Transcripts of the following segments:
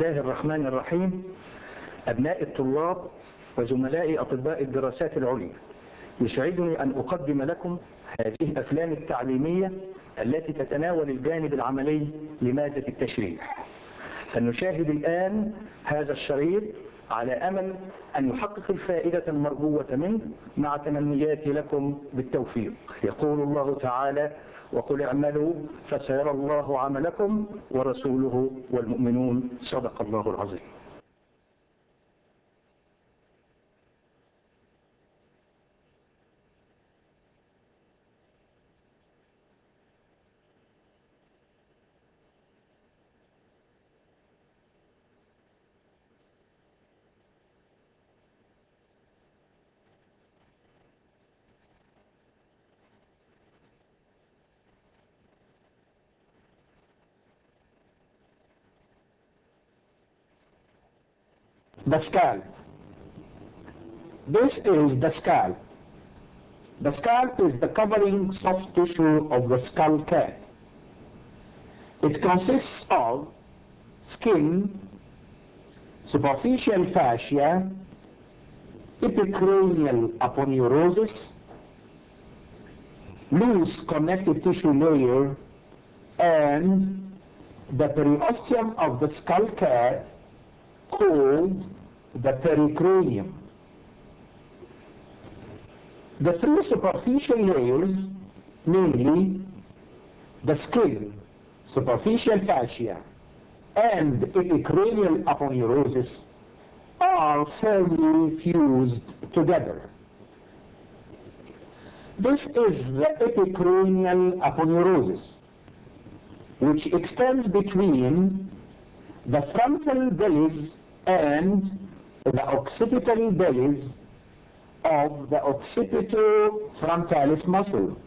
الله الرحمن الرحيم. أبناء الطلاب وزملاء أطباء الدراسات العليا، يسعدني أن أقدم لكم هذه الأفلام التعليمية التي تتناول الجانب العملي لمادة التشريح. فنشاهد الآن هذا الشريط على أمل أن يحقق الفائدة المرجوة منه، مع تمنياتي لكم بالتوفيق. يقول الله تعالى: وقل اعملوا فسيرى الله عملكم ورسوله والمؤمنون. صدق الله العظيم. The scalp. This is the scalp. The scalp is the covering soft tissue of the skull cap. It consists of skin, superficial fascia, epicranial aponeurosis, loose connective tissue layer, and the periosteum of the skull cap, called the pericranium. The three superficial layers, namely the skin, superficial fascia, and epicranial aponeurosis, are firmly fused together. This is the epicranial aponeurosis, which extends between the frontal bellies and the occipital bellies of the occipitofrontalis muscle.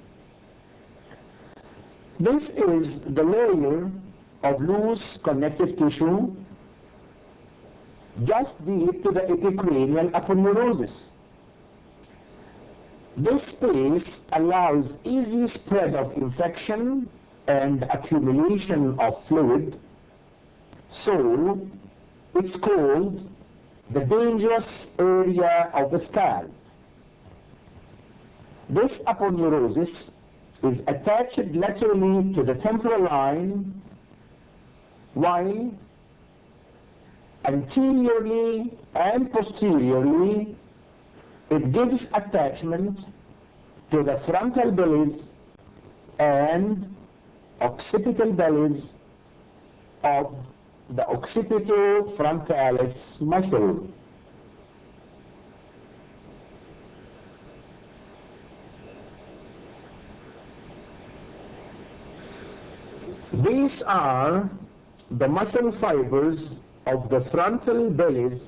This is the layer of loose connective tissue just deep to the epicranial aponeurosis. This space allows easy spread of infection and accumulation of fluid, so it's called the dangerous area of the scalp. This aponeurosis is attached laterally to the temporal line, while anteriorly and posteriorly it gives attachment to the frontal bellies and occipital bellies of the occipitofrontalis muscle. These are the muscle fibers of the frontal bellies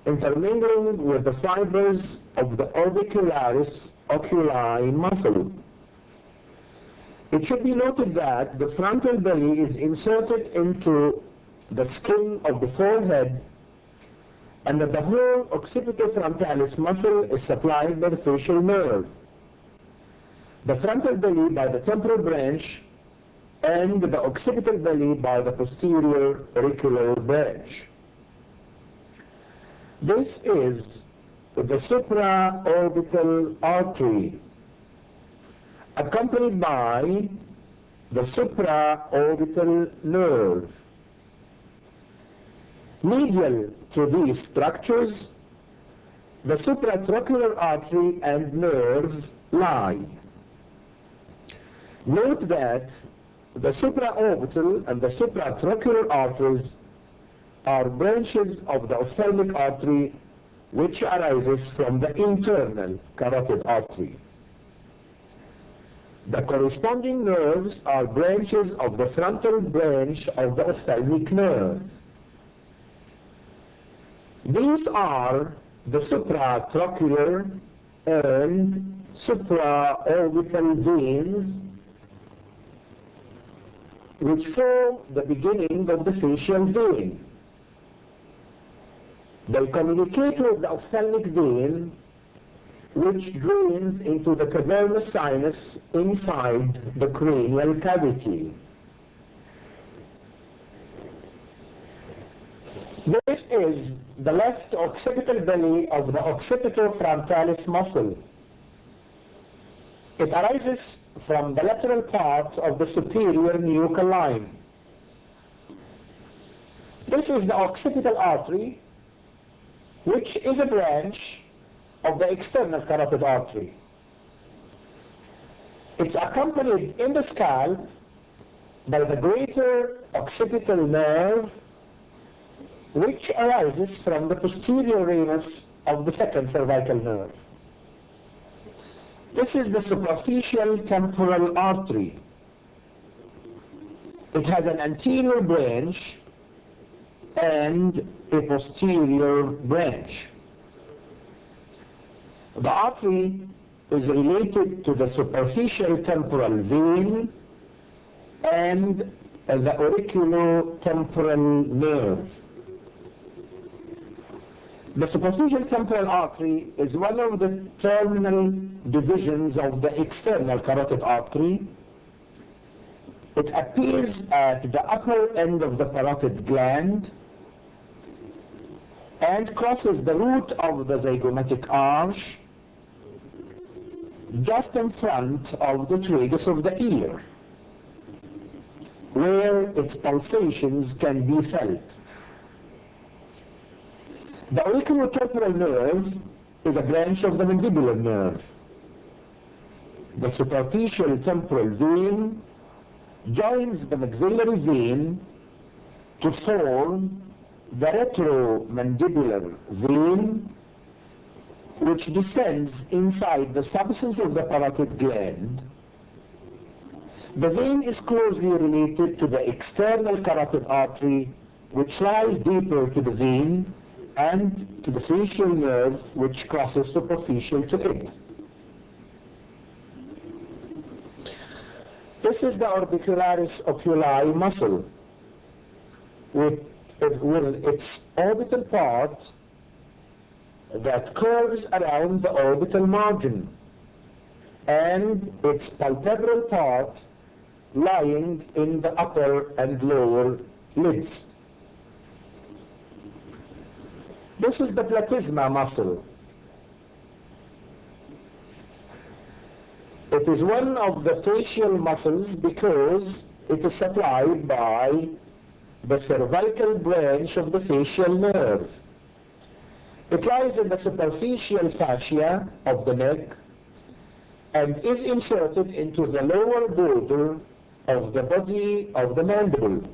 intermingling with the fibers of the orbicularis oculi muscle. It should be noted that the frontal belly is inserted into the skin of the forehead, and that the whole occipitofrontalis muscle is supplied by the facial nerve, the frontal belly by the temporal branch, and the occipital belly by the posterior auricular branch. This is the supraorbital artery, accompanied by the supraorbital nerve. Medial to these structures, the supratrochlear artery and nerves lie. Note that the supraorbital and the supratrochlear arteries are branches of the ophthalmic artery, which arises from the internal carotid artery. The corresponding nerves are branches of the frontal branch of the ophthalmic nerve. These are the supratrochlear and supraorbital veins, which form the beginning of the facial vein. They communicate with the ophthalmic vein, which drains into the cavernous sinus inside the cranial cavity. This is the left occipital belly of the occipitofrontalis muscle. It arises from the lateral part of the superior nuchal line. This is the occipital artery, which is a branch of the external carotid artery. It's accompanied in the scalp by the greater occipital nerve, which arises from the posterior ramus of the second cervical nerve. This is the superficial temporal artery. It has an anterior branch and a posterior branch. The artery is related to the superficial temporal vein and the auriculotemporal nerve. The superficial temporal artery is one of the terminal divisions of the external carotid artery. It appears at the upper end of the parotid gland and crosses the root of the zygomatic arch just in front of the tragus of the ear, where its pulsations can be felt. The auriculotemporal nerve is a branch of the mandibular nerve. The superficial temporal vein joins the maxillary vein to form the retromandibular vein, which descends inside the substance of the parotid gland. The vein is closely related to the external carotid artery, which lies deeper to the vein, and to the facial nerve, which crosses superficial to it. This is the orbicularis oculi muscle, with its orbital part that curves around the orbital margin, and its palpebral part lying in the upper and lower lids. This is the platysma muscle. It is one of the facial muscles because it is supplied by the cervical branch of the facial nerve. It lies in the superficial fascia of the neck and is inserted into the lower border of the body of the mandible.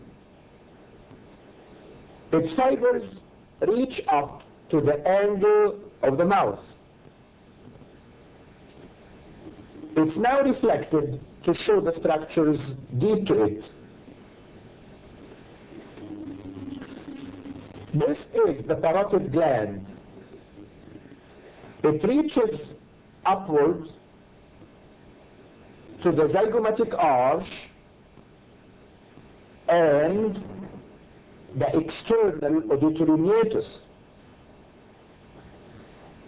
Its fibers reach up to the angle of the mouth. It's now reflected to show the structures deep to it. This is the parotid gland. It reaches upwards to the zygomatic arch and the external auditory meatus,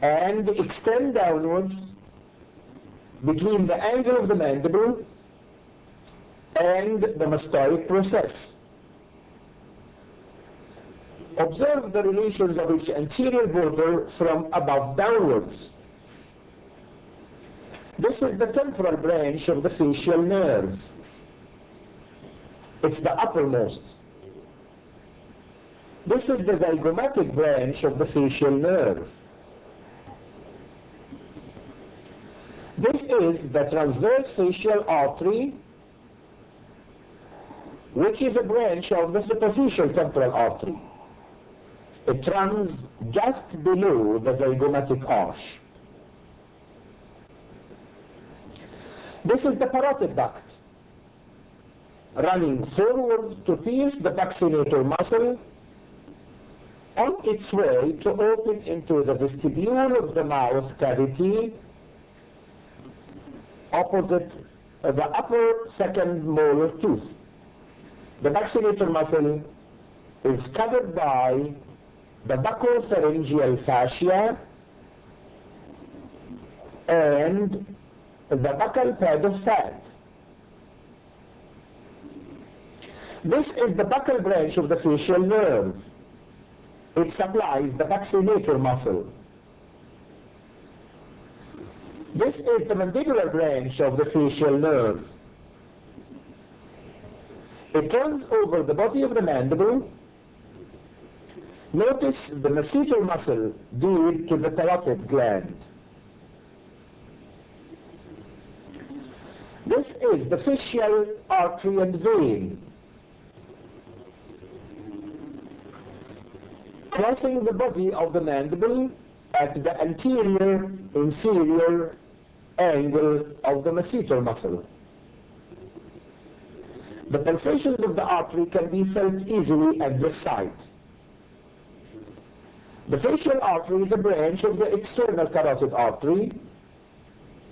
and extend downwards between the angle of the mandible and the mastoid process. Observe the relations of its anterior border from above downwards. This is the temporal branch of the facial nerve. It's the uppermost. This is the zygomatic branch of the facial nerve. This is the transverse facial artery, which is a branch of the superficial temporal artery. It runs just below the zygomatic arch. This is the parotid duct, running forward to pierce the buccinator muscle on its way to open into the vestibule of the mouth cavity opposite the upper second molar tooth. The buccinator muscle is covered by the buccopharyngeal fascia and the buccal pad of fat. This is the buccal branch of the facial nerve. it supplies the vaccinator muscle. This is the mandibular branch of the facial nerve. It runs over the body of the mandible. Notice the masseter muscle deep to the parotid gland. This is the facial artery and vein, crossing the body of the mandible at the anterior-inferior angle of the masseter muscle. The pulsations of the artery can be felt easily at this site. The facial artery is a branch of the external carotid artery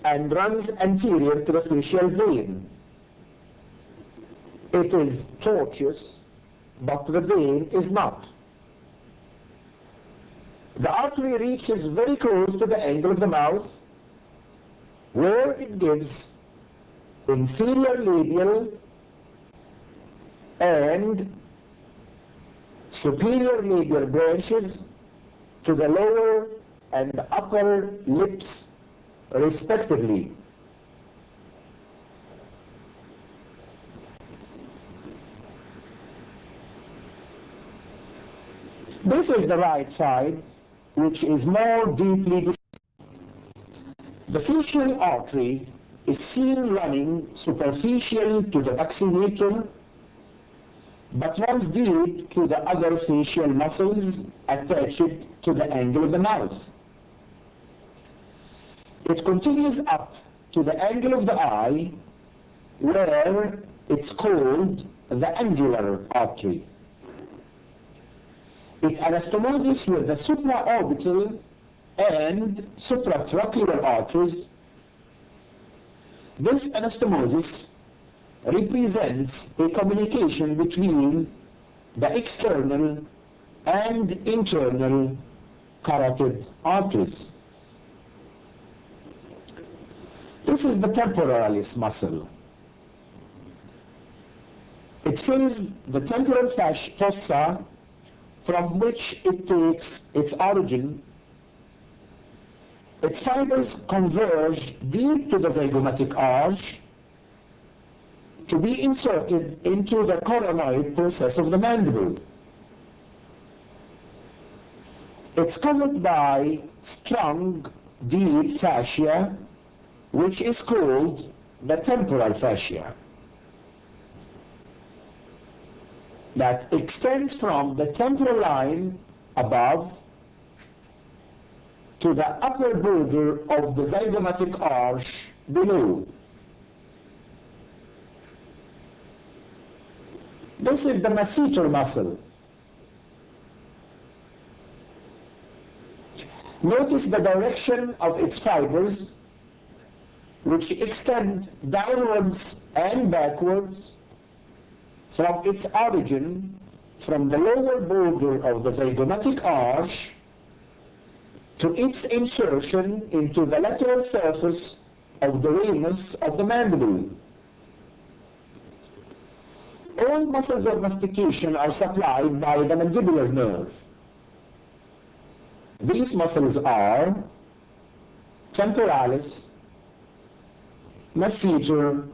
and runs anterior to the facial vein. It is tortuous, but the vein is not. The artery reaches very close to the angle of the mouth, where it gives inferior labial and superior labial branches to the lower and upper lips respectively. This is the right side, which is more deeply. The facial artery is seen running superficial to the vaccinator, but runs deep to the other facial muscles attached to the angle of the mouth. It continues up to the angle of the eye, where it's called the angular artery. It anastomoses with the supraorbital and supratracheal arteries. This anastomosis represents a communication between the external and internal carotid arteries. This is the temporalis muscle. It fills the temporal fossa, from which it takes its origin. Its fibers converge deep to the zygomatic arch to be inserted into the coronoid process of the mandible. It's covered by strong, deep fascia, which is called the temporal fascia, that extends from the temporal line above to the upper border of the zygomatic arch below. This is the masseter muscle. Notice the direction of its fibers, which extend downwards and backwards from its origin, from the lower border of the zygomatic arch to its insertion into the lateral surface of the ramus of the mandible. All muscles of mastication are supplied by the mandibular nerve. These muscles are temporalis, masseter,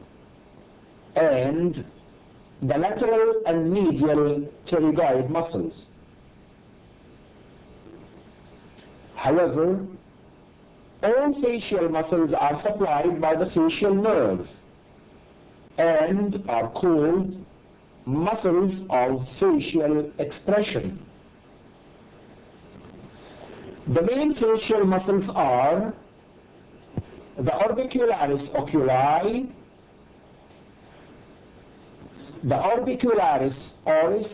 and the lateral and medial pterygoid muscles. However, all facial muscles are supplied by the facial nerve and are called muscles of facial expression. The main facial muscles are the orbicularis oculi, the orbicularis oris,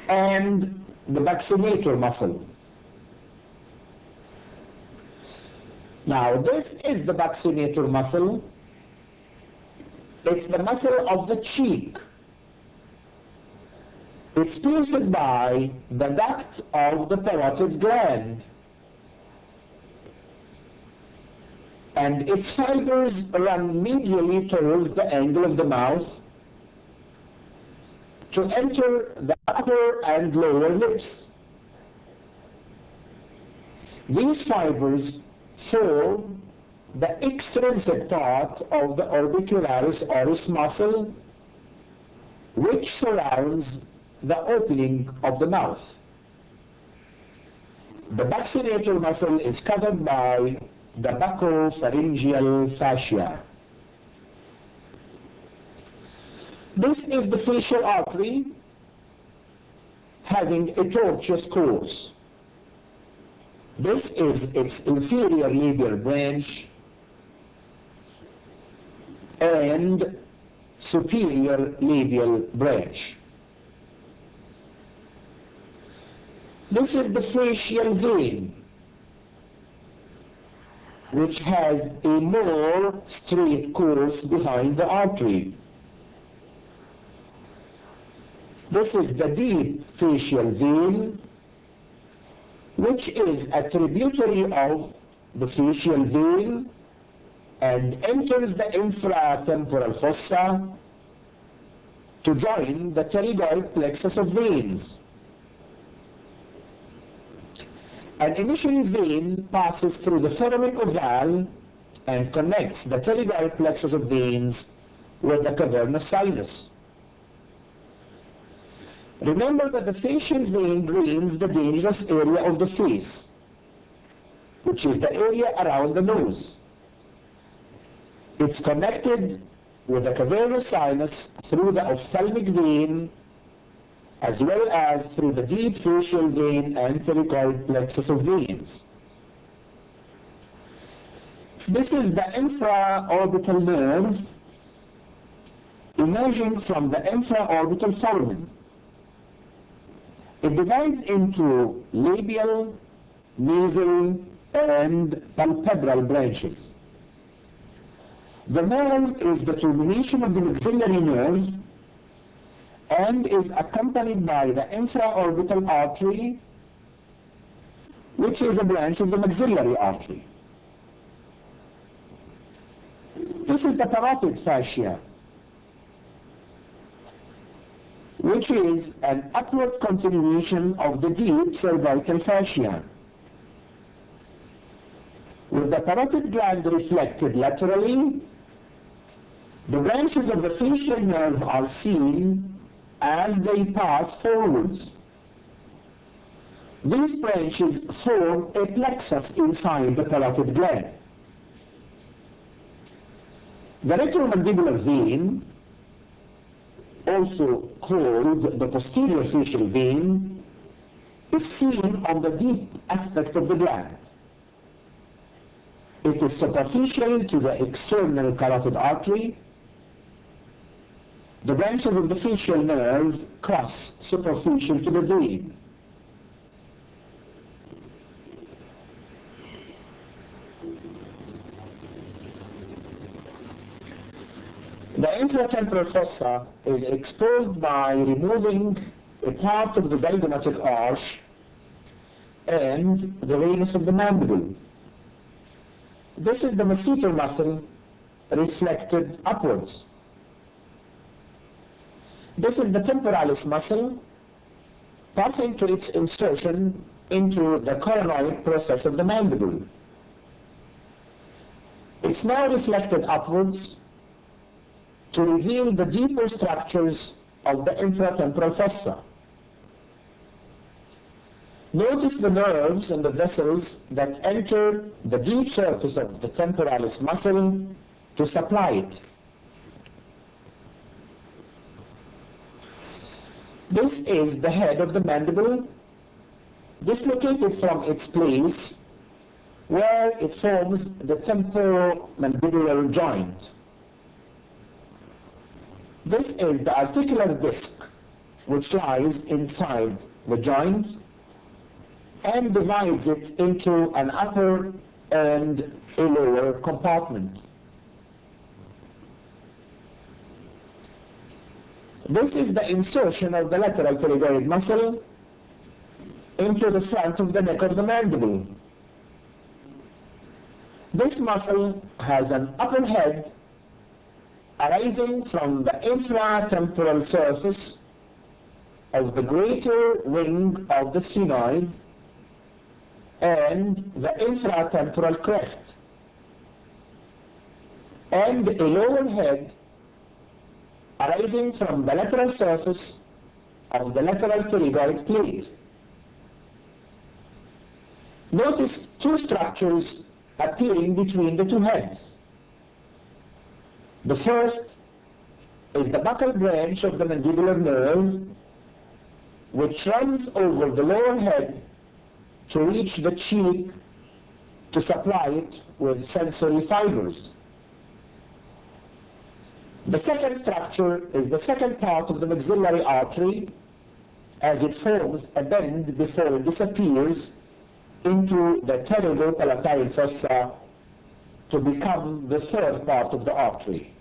and the vaccinator muscle. Now, this is the vaccinator muscle. It's the muscle of the cheek. It's pierced by the duct of the parotid gland, and its fibers run medially towards the angle of the mouth to enter the upper and lower lips. These fibers form the extrinsic part of the orbicularis oris muscle, which surrounds the opening of the mouth. The buccinator muscle is covered by the buccopharyngeal fascia. This is the facial artery having a tortuous course. This is its inferior labial branch and superior labial branch. This is the facial vein, which has a more straight course behind the artery. This is the deep facial vein, which is a tributary of the facial vein and enters the infratemporal fossa to join the pterygoid plexus of veins. An initial vein passes through the foramen ovale and connects the pterygoid plexus of veins with the cavernous sinus. Remember that the facial vein drains the dangerous area of the face, which is the area around the nose. It's connected with the cavernous sinus through the ophthalmic vein, as well as through the deep facial vein and pterygoid plexus of veins. This is the infraorbital nerve emerging from the infraorbital foramen. It divides into labial, nasal, and palpebral branches. The nerve is the termination of the maxillary nerve and is accompanied by the infraorbital artery, which is a branch of the maxillary artery. This is the parotid fascia, which is an upward continuation of the deep cervical fascia. With the parotid gland reflected laterally, the branches of the facial nerve are seen as they pass forwards. These branches form a plexus inside the parotid gland. The retromandibular vein, also called the posterior facial vein, is seen on the deep aspect of the gland. It is superficial to the external carotid artery. The branches of the facial nerve cross superficial to the vein. The infratemporal fossa is exposed by removing a part of the diaphragmatic arch and the ramus of the mandible. This is the masseter muscle reflected upwards. This is the temporalis muscle passing to its insertion into the coronoid process of the mandible. It's now reflected upwards to reveal the deeper structures of the infratemporal fossa. Notice the nerves and the vessels that enter the deep surface of the temporalis muscle to supply it. This is the head of the mandible, dislocated from its place where it forms the temporomandibular joint. This is the articular disc which lies inside the joint and divides it into an upper and a lower compartment. This is the insertion of the lateral pterygoid muscle into the front of the neck of the mandible. This muscle has an upper head arising from the infratemporal surface of the greater wing of the sphenoid and the infratemporal crest, and a lower head arising from the lateral surface of the lateral pterygoid plate. Notice two structures appearing between the two heads. The first is the buccal branch of the mandibular nerve, which runs over the lower head to reach the cheek to supply it with sensory fibers. The second structure is the second part of the maxillary artery, as it forms a bend before it disappears into the pterygopalatine fossa to become the third part of the artery.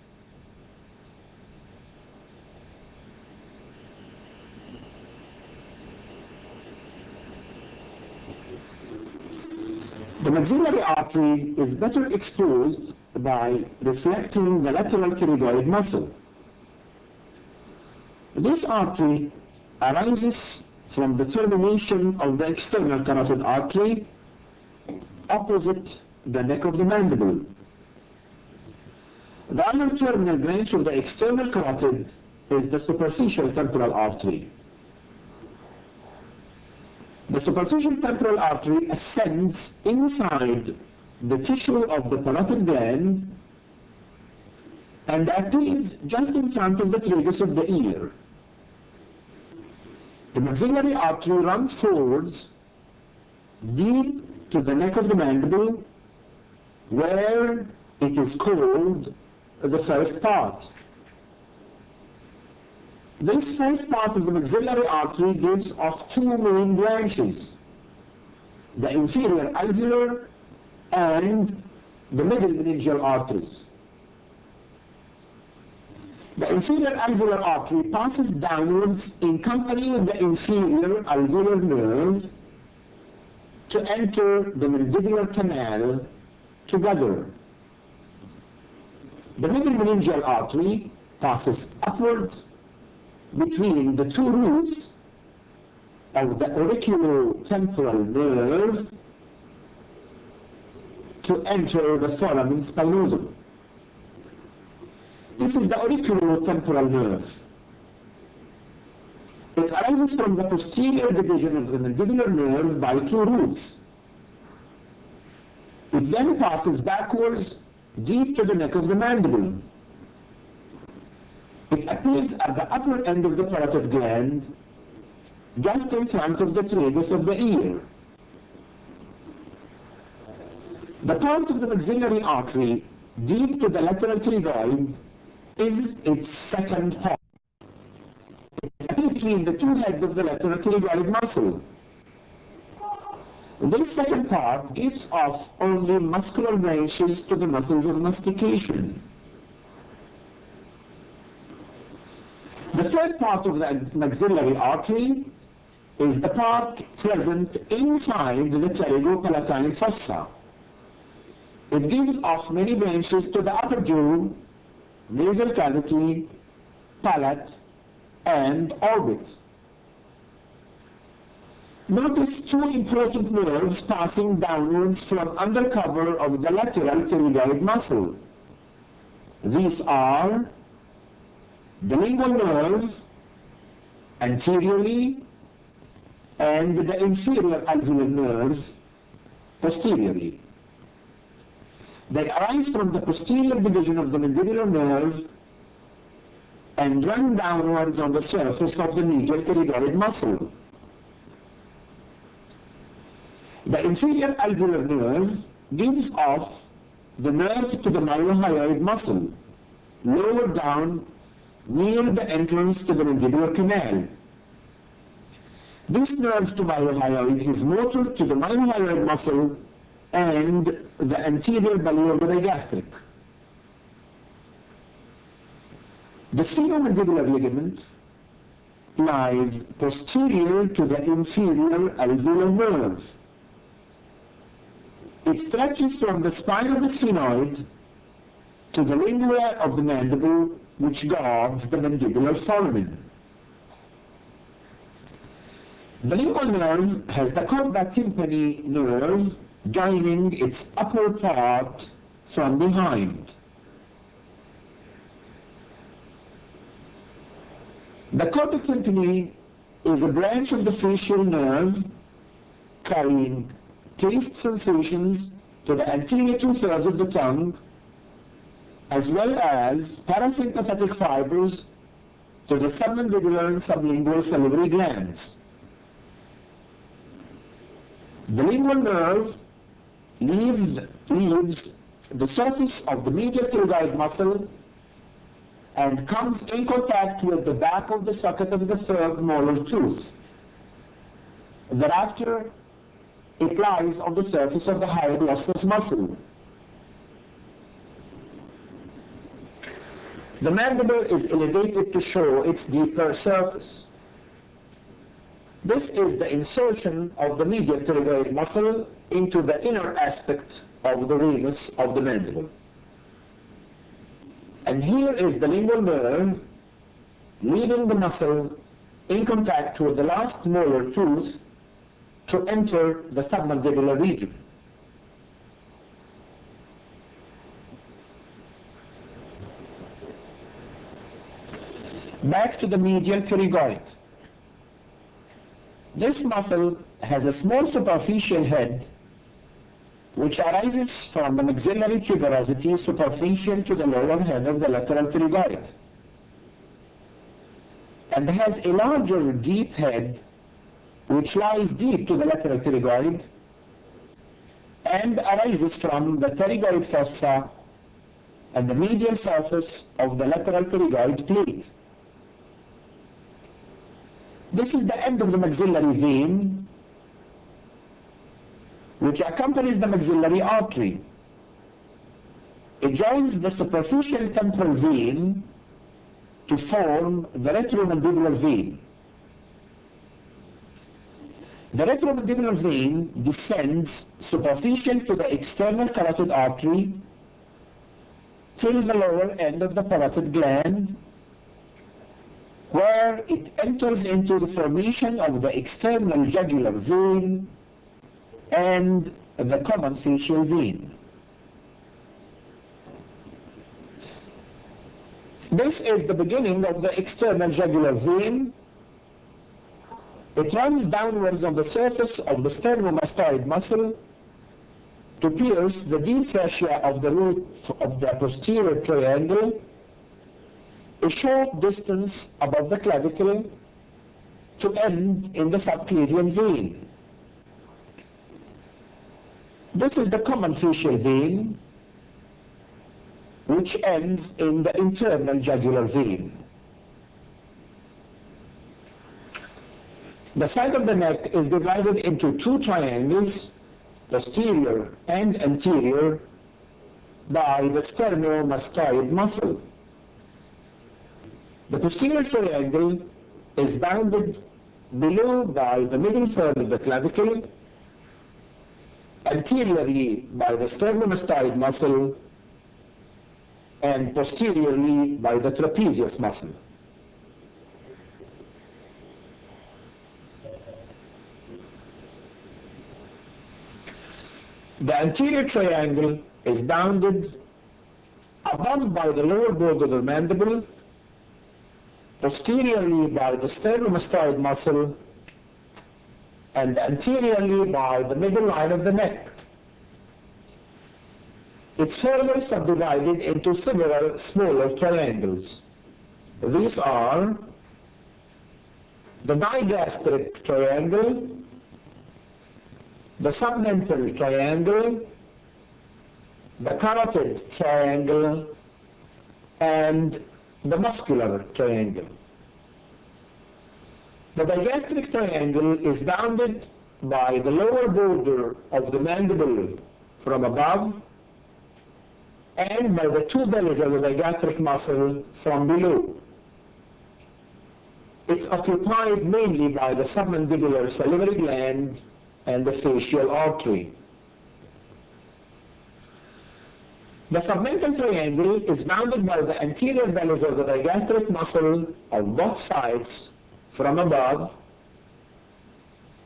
The maxillary artery is better exposed by reflecting the lateral pterygoid muscle. This artery arises from the termination of the external carotid artery opposite the neck of the mandible. The other terminal branch of the external carotid is the superficial temporal artery. The superficial temporal artery ascends inside the tissue of the parotid gland and appears just in front of the tragus of the ear. The maxillary artery runs forwards deep to the neck of the mandible, where it is called the first part. This first part of the maxillary artery gives off two main branches, the inferior alveolar and the middle meningeal arteries. The inferior alveolar artery passes downwards in company with the inferior alveolar nerve to enter the mandibular canal together. The middle meningeal artery passes upwards between the two roots of the auriculotemporal nerve to enter the foramen spinosum. This is the auriculotemporal nerve. It arises from the posterior division of the mandibular nerve by two roots. It then passes backwards deep to the neck of the mandible. It appears at the upper end of the parotid gland, just in front of the tragus of the ear. The part of the maxillary artery deep to the lateral pterygoid is its second part. It appears between the two heads of the lateral pterygoid muscle. This second part gives off only muscular branches to the muscles of mastication. The third part of the maxillary artery is the part present inside the pterygopalatine fossa. It gives off many branches to the upper jaw, nasal cavity, palate, and orbit. Notice two important nerves passing downwards from under cover of the lateral pterygoid muscle. These are the lingual nerve anteriorly and the inferior alveolar nerves posteriorly. They arise from the posterior division of the mandibular nerve and run downwards on the surface of the medial pterygoid muscle. The inferior alveolar nerve gives off the nerve to the mylohyoid muscle, lower down near the entrance to the mandibular canal. This nerve to mylohyoid is motor to the mylohyoid muscle and the anterior baliogastric. The sphenomandibular ligament lies posterior to the inferior alveolar nerve. It stretches from the spine of the sphenoid to the lingua of the mandible, which guards the mandibular foramen. The lingual nerve has the corda tympani nerve joining its upper part from behind. The corda tympani is a branch of the facial nerve carrying taste sensations to the anterior two-thirds of the tongue, as well as parasympathetic fibers to the submandibular and sublingual salivary glands. The lingual nerve leaves the surface of the medial pterygoid muscle and comes in contact with the back of the socket of the third molar tooth. Thereafter, it lies on the surface of the hyoglossus muscle. The mandible is elevated to show its deeper surface. This is the insertion of the medial pterygoid muscle into the inner aspect of the ramus of the mandible. And here is the lingual nerve leaving the muscle in contact with the last molar tooth to enter the submandibular region. Back to the medial pterygoid. This muscle has a small superficial head which arises from the maxillary tuberosity superficial to the lower head of the lateral pterygoid, and has a larger deep head which lies deep to the lateral pterygoid and arises from the pterygoid fossa and the medial surface of the lateral pterygoid plate. This is the end of the maxillary vein which accompanies the maxillary artery. It joins the superficial temporal vein to form the retromandibular vein. The retromandibular vein descends superficial to the external carotid artery till the lower end of the parotid gland, where it enters into the formation of the external jugular vein and the common facial vein. This is the beginning of the external jugular vein. It runs downwards on the surface of the sternomastoid muscle to pierce the deep fascia of the root of the posterior triangle, a short distance above the clavicle, to end in the subclavian vein. This is the common facial vein, which ends in the internal jugular vein. The side of the neck is divided into two triangles, posterior and anterior, by the sternomastoid muscle. The posterior triangle is bounded below by the middle third of the clavicle, anteriorly by the sternomastoid muscle, and posteriorly by the trapezius muscle. The anterior triangle is bounded above by the lower border of the mandible, posteriorly by the sternomastoid muscle, and anteriorly by the middle line of the neck. It's further subdivided into several smaller triangles. These are the digastric triangle, the submental triangle, the carotid triangle, and the muscular triangle. The digastric triangle is bounded by the lower border of the mandible from above and by the two bellies of the digastric muscle from below. It's occupied mainly by the submandibular salivary gland and the facial artery. The submental triangle is bounded by the anterior bellies of the digastric muscle of both sides from above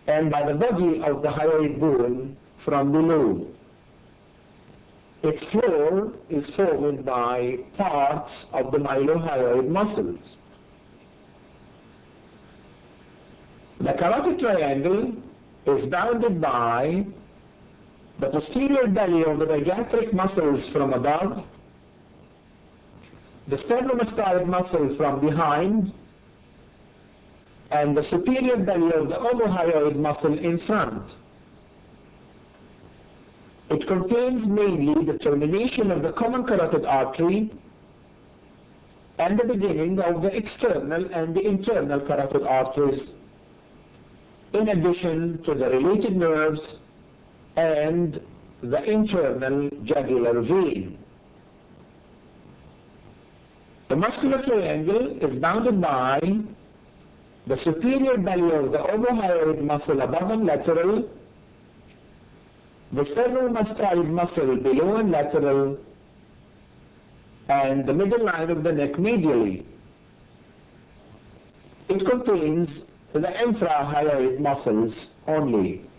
and by the body of the hyoid bone from below. Its floor is formed by parts of the mylohyoid muscles. The carotid triangle is bounded by the posterior belly of the digastric muscles from above, the sternomastoid muscle from behind, and the superior belly of the omohyoid muscle in front. It contains mainly the termination of the common carotid artery and the beginning of the external and the internal carotid arteries, in addition to the related nerves and the internal jugular vein. The muscular triangle is bounded by the superior belly of the omohyoid muscle above and lateral, the sternomastoid muscle below and lateral, and the middle line of the neck medially. It contains the infrahyoid muscles only.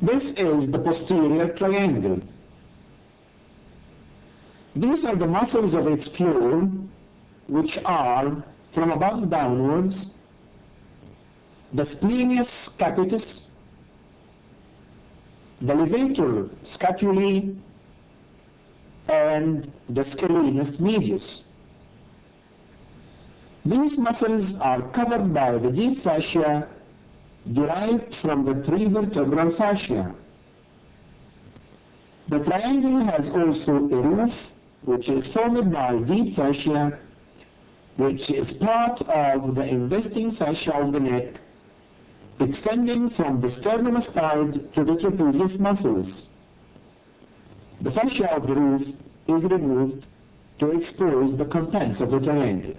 This is the posterior triangle. These are the muscles of its floor, which are, from above downwards, the splenius capitis, the levator scapulae, and the scalenus medius. These muscles are covered by the deep fascia derived from the three vertebral fascia. The triangle has also a roof, which is formed by deep fascia, which is part of the investing fascia of the neck, extending from the sternomastoid to the trapezius muscles. The fascia of the roof is removed to expose the contents of the triangle.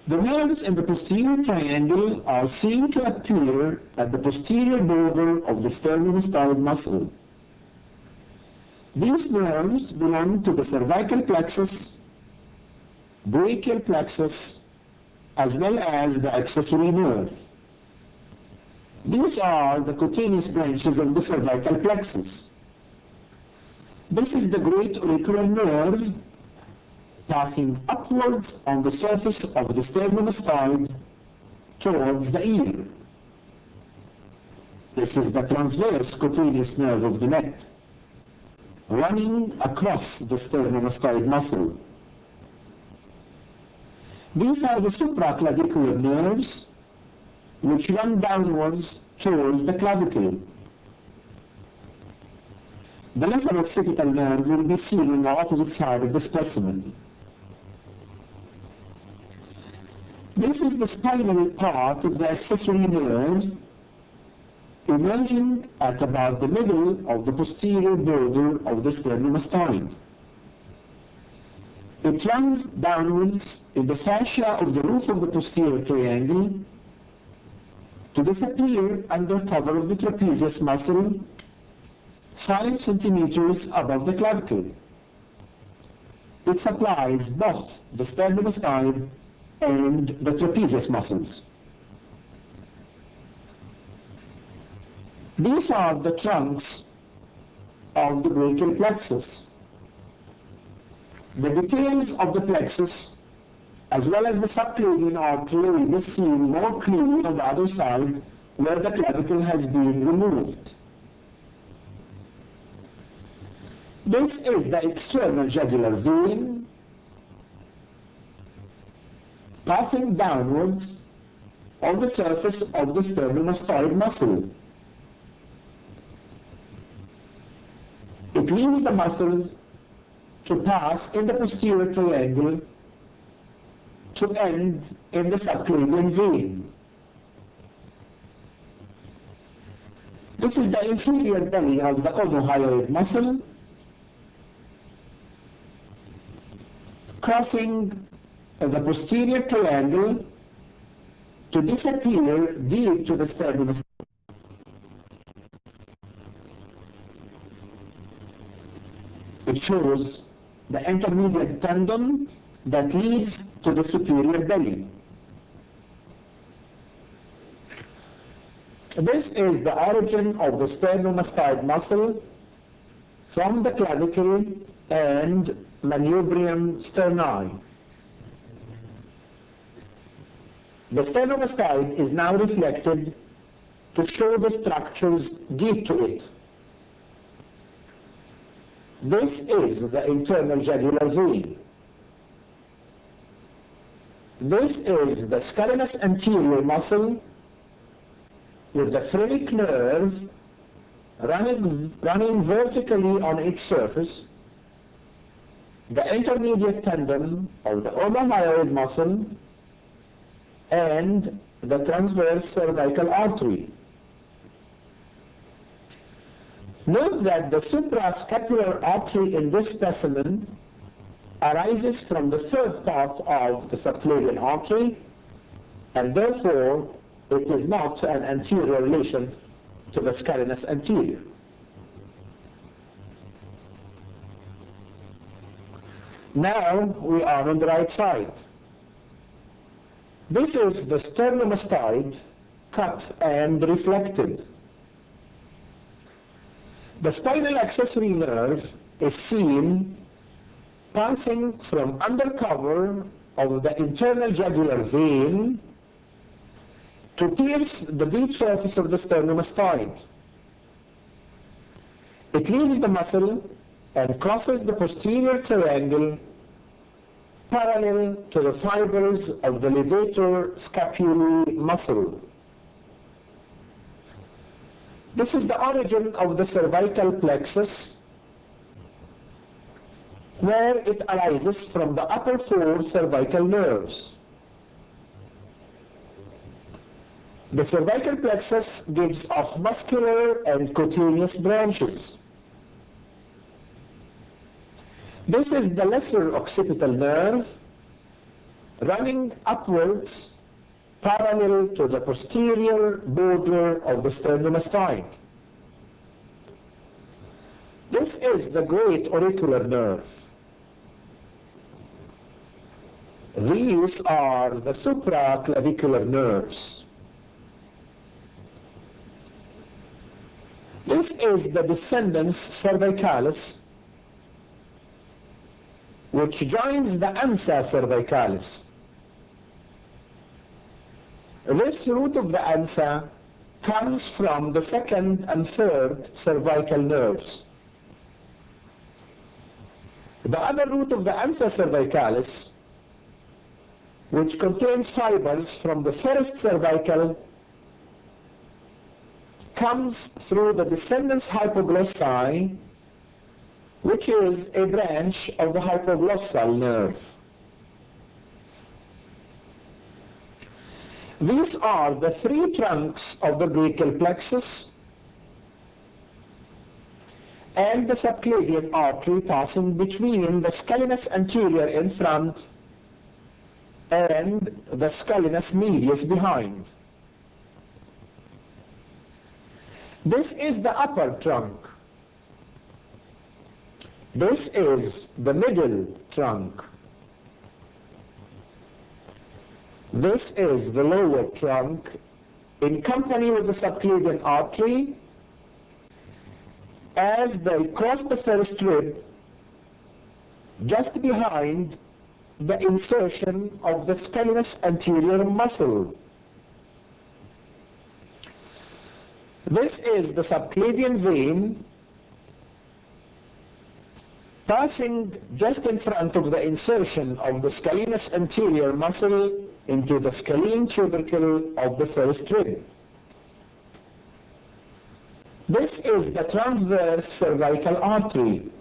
The nerves in the posterior triangle are seen to appear at the posterior border of the sternomastoid muscle. These nerves belong to the cervical plexus, brachial plexus, as well as the accessory nerve. These are the cutaneous branches of the cervical plexus. This is the great auricular nerve passing upwards on the surface of the sternomastoid towards the ear. This is the transverse cutaneous nerve of the neck, running across the sternomastoid muscle. These are the supraclavicular nerves, which run downwards towards the clavicle. The lesser occipital nerve will be seen on the opposite side of the specimen. This is the spinal part of the accessory nerve, emerging at about the middle of the posterior border of the sternomastoid. It runs downwards in the fascia of the roof of the posterior triangle to disappear under cover of the trapezius muscle 5 centimeters above the clavicle. It supplies both the sternomastoid and the trapezius muscles. These are the trunks of the brachial plexus. The details of the plexus, as well as the subclavian artery, will be seen more clearly on the other side, where the clavicle has been removed. This is the external jugular vein passing downwards on the surface of the sternomastoid muscle. It leaves the muscle to pass in the posterior triangle to end in the subclavian vein. This is the inferior belly of the omohyoid muscle, crossing the posterior triangle to disappear deep to the sternomastoid. It shows the intermediate tendon that leads to the superior belly. This is the origin of the sternomastoid muscle from the clavicle and manubrium sterni. The sternomastoid is now reflected to show the structures deep to it. This is the internal jugular vein. This is the scalenus anterior muscle with the phrenic nerve running vertically on its surface, the intermediate tendon of the omohyoid muscle, and the transverse cervical artery. Note that the suprascapular artery in this specimen arises from the third part of the subclavian artery, and therefore it is not an anterior relation to the scalenus anterior. Now we are on the right side. This is the sternomastoid cut and reflected. The spinal accessory nerve is seen passing from undercover of the internal jugular vein to pierce the deep surface of the sternomastoid. It leaves the muscle and crosses the posterior triangle parallel to the fibers of the levator scapulae muscle. This is the origin of the cervical plexus, where it arises from the upper four cervical nerves. The cervical plexus gives off muscular and cutaneous branches. This is the lesser occipital nerve running upwards parallel to the posterior border of the sternomastoid. This is the great auricular nerve. These are the supraclavicular nerves. This is the descendens cervicalis, which joins the ansa cervicalis. This root of the ansa comes from the second and third cervical nerves. The other root of the ansa cervicalis, which contains fibers from the first cervical, comes through the descendens hypoglossae, which is a branch of the hypoglossal nerve. These are the three trunks of the brachial plexus and the subclavian artery passing between the scalenus anterior in front and the scalenus medius behind. This is the upper trunk. This is the middle trunk. This is the lower trunk in company with the subclavian artery as they cross the first rib just behind the insertion of the scalenus anterior muscle. This is the subclavian vein passing just in front of the insertion of the scalenus anterior muscle into the scalene tubercle of the first rib. This is the transverse cervical artery.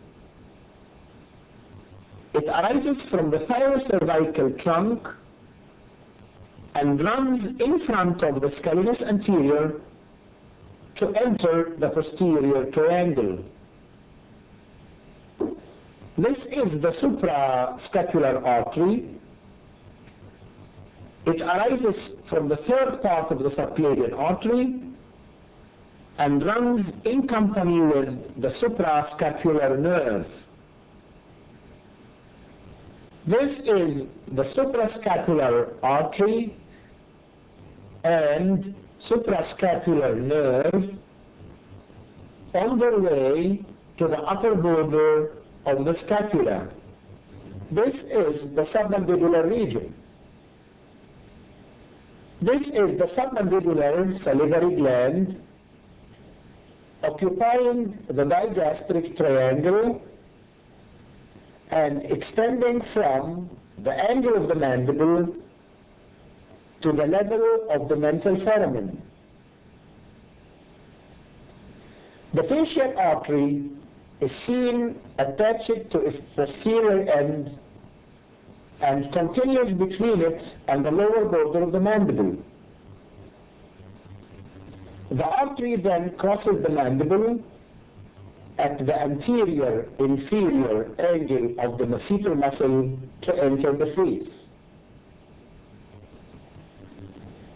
It arises from the thyrocervical trunk and runs in front of the scalenus anterior to enter the posterior triangle. This is the suprascapular artery. It arises from the third part of the subclavian artery and runs in company with the suprascapular nerve. This is the suprascapular artery and suprascapular nerve on their way to the upper border of the scapula. This is the submandibular region. This is the submandibular salivary gland occupying the digastric triangle and extending from the angle of the mandible to the level of the mental foramen. The facial artery is seen attached to its posterior end and continues between it and the lower border of the mandible. The artery then crosses the mandible at the anterior-inferior angle of the masseter muscle to enter the face.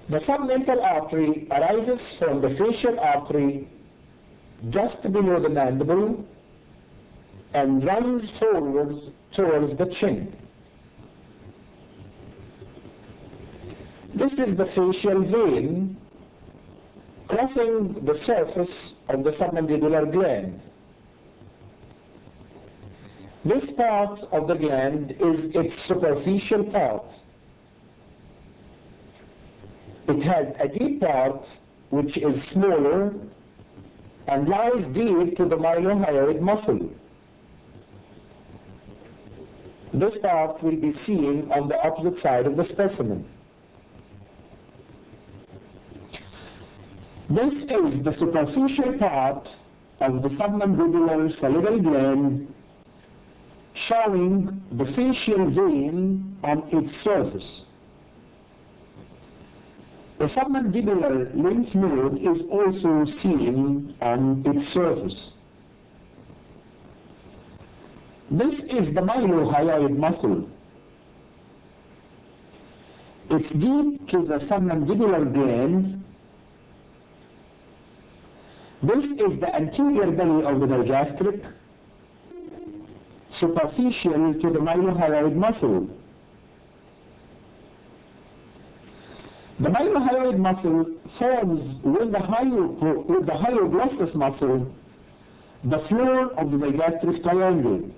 The submental artery arises from the facial artery just below the mandible and runs forwards towards the chin. This is the facial vein crossing the surface of the submandibular gland. This part of the gland is its superficial part. It has a deep part which is smaller and lies deep to the mylohyoid muscle. This part will be seen on the opposite side of the specimen. This is the superficial part of the submandibular salivary gland showing the facial vein on its surface. The submandibular lymph node is also seen on its surface. This is the mylohyoid muscle. It's deep to the submandibular gland. This is the anterior belly of the digastric, superficial to the mylohyoid muscle. The mylohyoid muscle forms with the hyoglossus muscle the floor of the digastric triangle.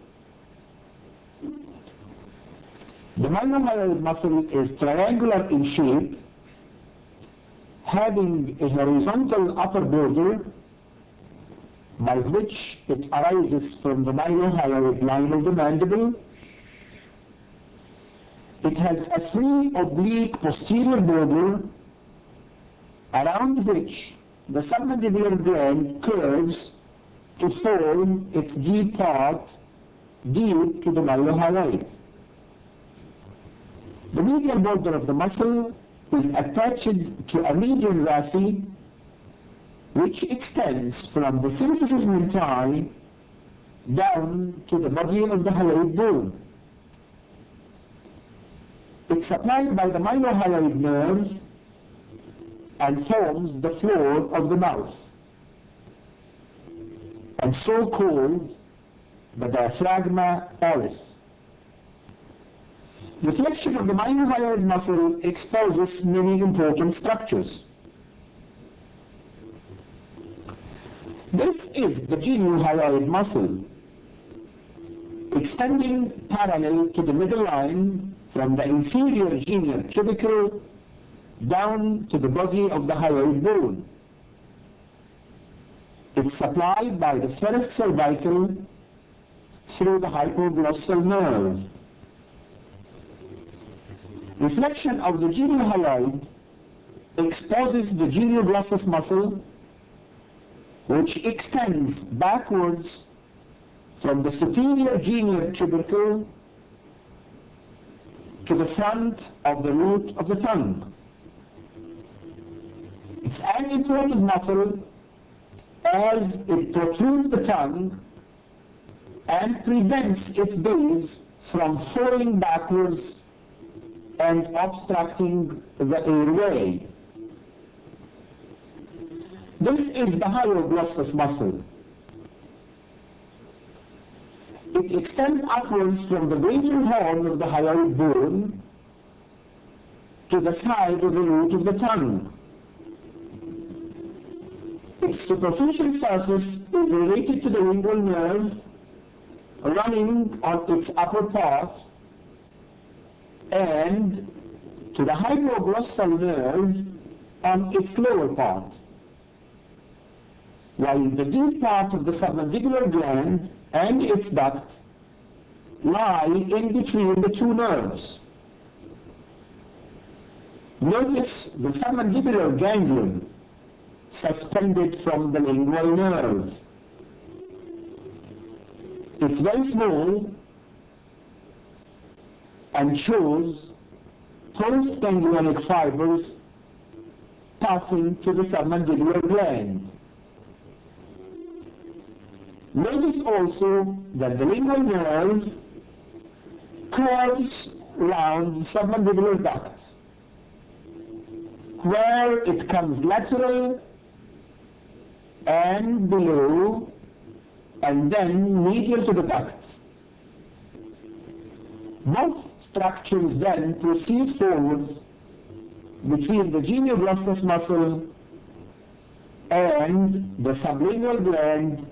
The mylohyoid muscle is triangular in shape, having a horizontal upper border by which it arises from the mylohyoid line of the mandible. It has a free oblique posterior border around which the submandibular gland curves to form its deep part deep to the mylohyoid. The medial border of the muscle is attached to a median raphe which extends from the symphysis mentae down to the body of the hyoid bone. It's supplied by the mylohyoid nerves and forms the floor of the mouth, and so called the diaphragma oris. The flexion of the mylohyoid muscle exposes many important structures. This is the geniohyoid muscle, extending parallel to the middle line from the inferior genial tubercle down to the body of the hyoid bone. It's supplied by the serous cervical through the hypoglossal nerve. Reflection of the geniohyoid exposes the genioglossus muscle, which extends backwards from the superior genial tubercle to the front of the root of the tongue. It's an important muscle as it protrudes the tongue and prevents its base from falling backwards and obstructing the airway. This is the hyoglossus muscle. It it extends upwards from the greater horn of the hyoid bone to the side of the root of the tongue. Its superficial surface is related to the lingual nerve running on its upper part and to the hypoglossal nerve on its lower part, while the deep part of the submandibular gland and its duct lie in between the two nerves. Notice the submandibular ganglion suspended from the lingual nerve. It's very small and shows postganglionic fibers passing to the submandibular gland. Notice also that the lingual nerve curves round the submandibular duct, where it comes lateral and below and then medial to the duct. Both structures then proceed forwards between the genioglossus muscle and the sublingual gland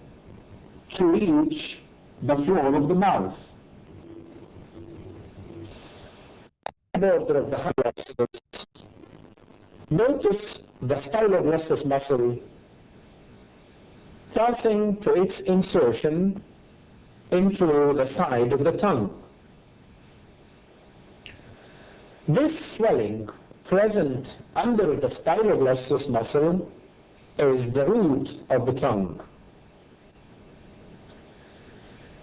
to reach the floor of the mouth. Border of the hyoglossus. Notice the styloglossus muscle passing to its insertion into the side of the tongue. This swelling present under the styloglossus muscle is the root of the tongue.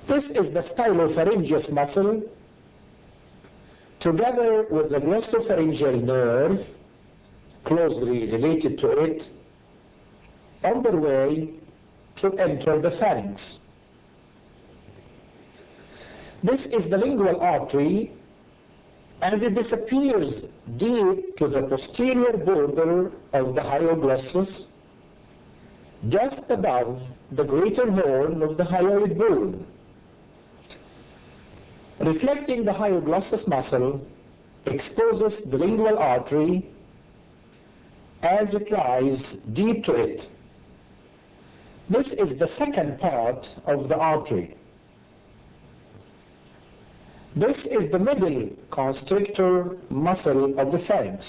This is the stylopharyngeus muscle, together with the glossopharyngeal nerve, closely related to it, on their way to enter the pharynx. This is the lingual artery, and it disappears deep to the posterior border of the hyoglossus, just above the greater horn of the hyoid bone. Reflecting the hyoglossus muscle exposes the lingual artery as it lies deep to it. This is the second part of the artery. This is the middle constrictor muscle of the pharynx,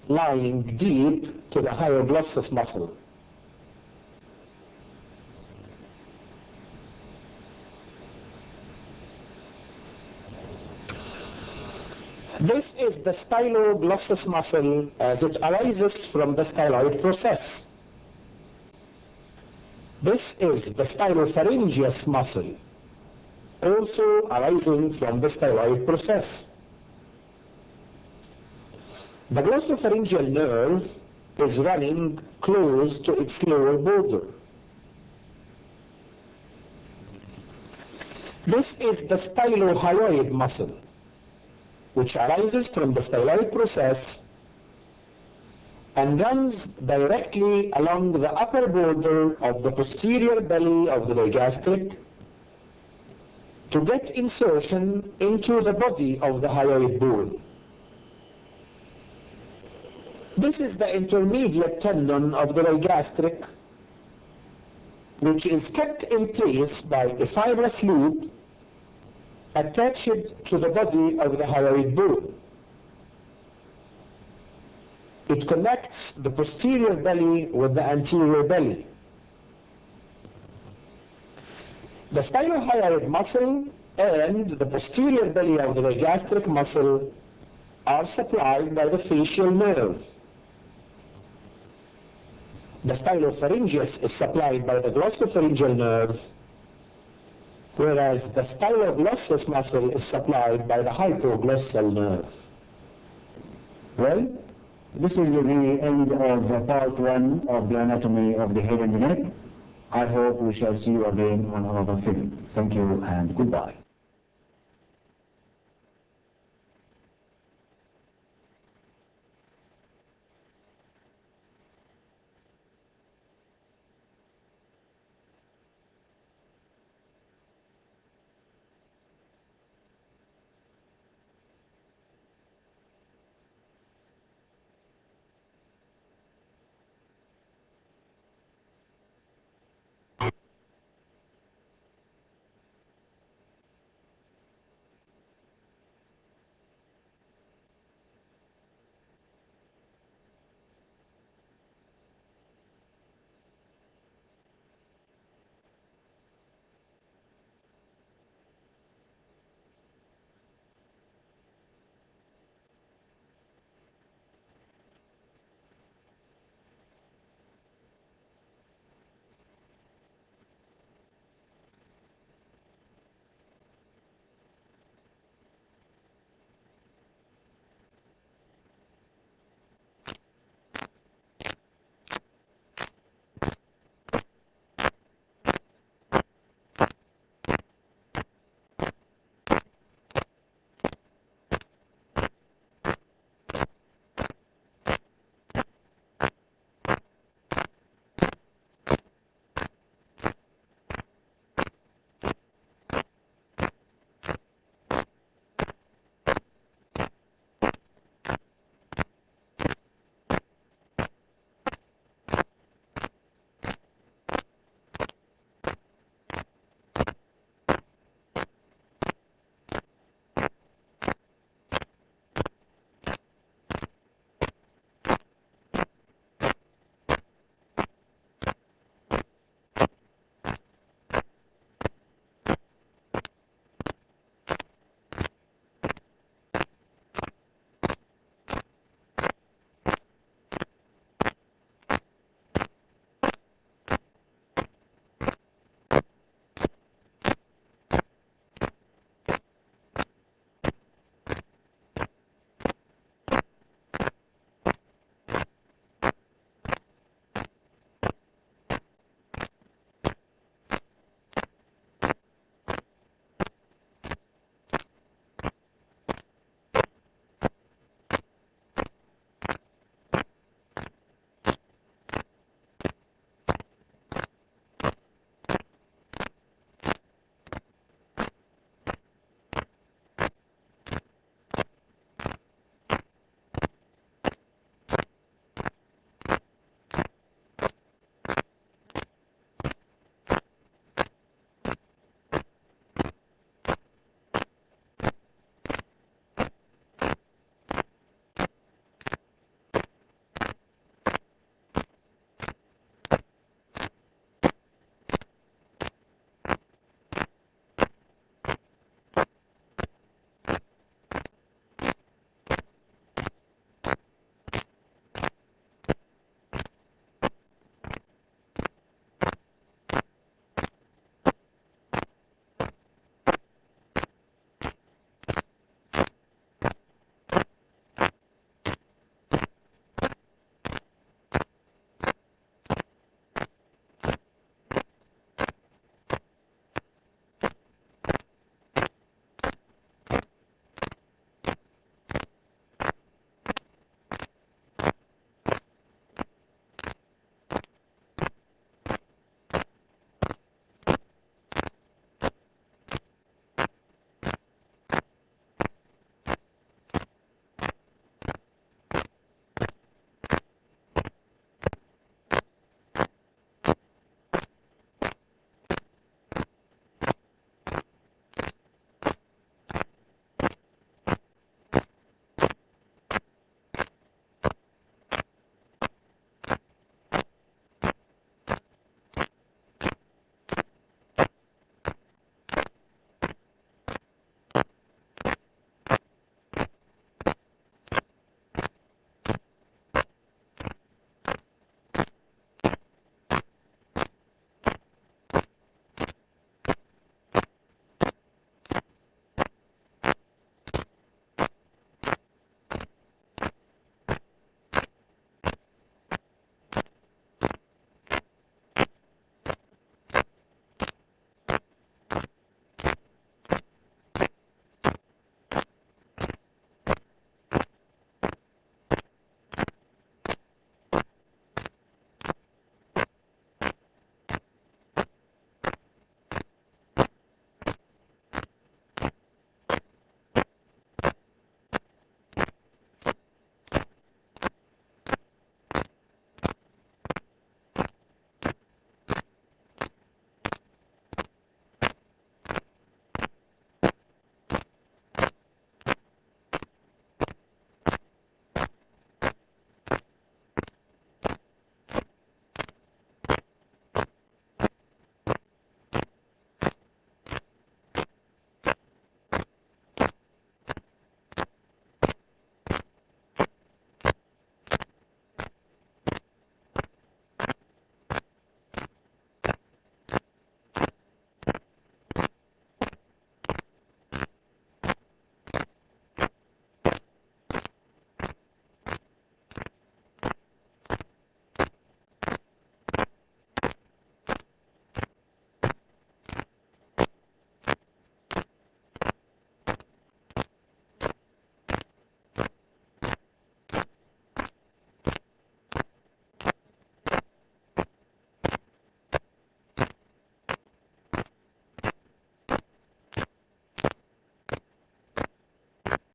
lying deep to the hyoglossus muscle. This is the styloglossus muscle as it arises from the styloid process. This is the stylopharyngeus muscle, also arising from the styloid process. The glossopharyngeal nerve is running close to its lower border. This is the stylohyoid muscle, which arises from the styloid process and runs directly along the upper border of the posterior belly of the digastric to get insertion into the body of the hyoid bone. This is the intermediate tendon of the digastric, which is kept in place by a fibrous loop attached to the body of the hyoid bone. It connects the posterior belly with the anterior belly. The stylohyoid muscle and the posterior belly of the digastric muscle are supplied by the facial nerve. The stylopharyngeus is supplied by the glossopharyngeal nerve, whereas the styloglossus muscle is supplied by the hypoglossal nerve. Well, this is the end of part 1 of the anatomy of the head and the neck. I hope we shall see you again on another film. Thank you and goodbye.